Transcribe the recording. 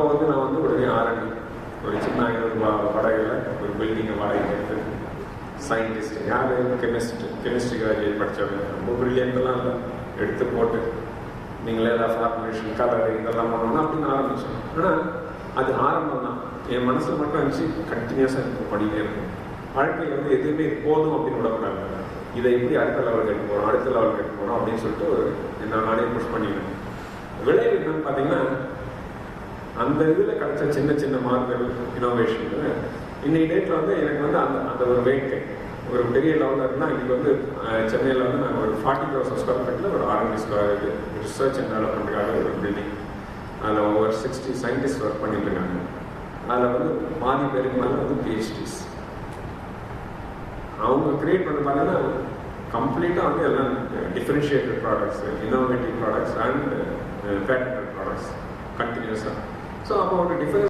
அப்போ வந்து நான் வந்து உடனே ஆரம்பி ஒரு சின்ன 500 படகுல ஒரு பில்டிங்கை வாடகை எடுத்து சயின்டிஸ்ட் யார் கெமிஸ்ட்ரி கிராஜுவேட் படித்தவங்க ரொம்ப பிரில்லியன்ட்லாம் இல்லை எடுத்து போட்டு நீங்களே ஏதாவது ஃபார்முலேஷன் கலர் இதெல்லாம் பண்ணணும்னா அப்படின்னு ஆரம்பிச்சோம். ஆனால் அது ஆரம்பம் தான். என் மனசில் மட்டும் இருந்துச்சு கண்டினியூஸாக இருக்கும் படிக்கிட்டே இருக்கும். வாழ்க்கையில் வந்து எதுவுமே போதும் அப்படின்னு விடக்கூடாது. இதை எப்படி அடுத்த லெவலுக்கு எடுத்து போகணும் அடுத்த லெவலுக்கு எடுத்து போகணும் அப்படின்னு சொல்லிட்டு ஒரு என்ன நானே புஷ் பண்ணிடுவேன். விளைவு என்னன்னு பார்த்தீங்கன்னா அந்த இதில் கிடைச்ச சின்ன சின்ன மார்க்கல் இனோவேஷன் இன்னைக்கு டேட்டில் வந்து எனக்கு வந்து அந்த ஒரு வெயிட் ஒரு பெரிய லெவலில் இருந்தால் இன்றைக்கி வந்து சென்னையில் வந்து நாங்கள் ஒரு 40,000 ஸ்கொயர் ஃபீட்டில் ஒரு R&D ரிசர்ச் அண்ட் டெவலப்மெண்ட்டுக்காக ஒரு பில்டிங் அதில் ஒரு 60 சயின்டிஸ்ட் ஒர்க் பண்ணிட்டு இருக்காங்க. அதில் வந்து பாதி பேருக்கு மேலே வந்து PhDs. அவங்க கிரியேட் பண்ண பார்த்தீங்கன்னா கம்ப்ளீட்டாக வந்து எல்லாம் differentiated products, innovative products and patent products கண்டினியூஸாக. ஸோ அப்போ ஒரு டிஃபரன்ஸ்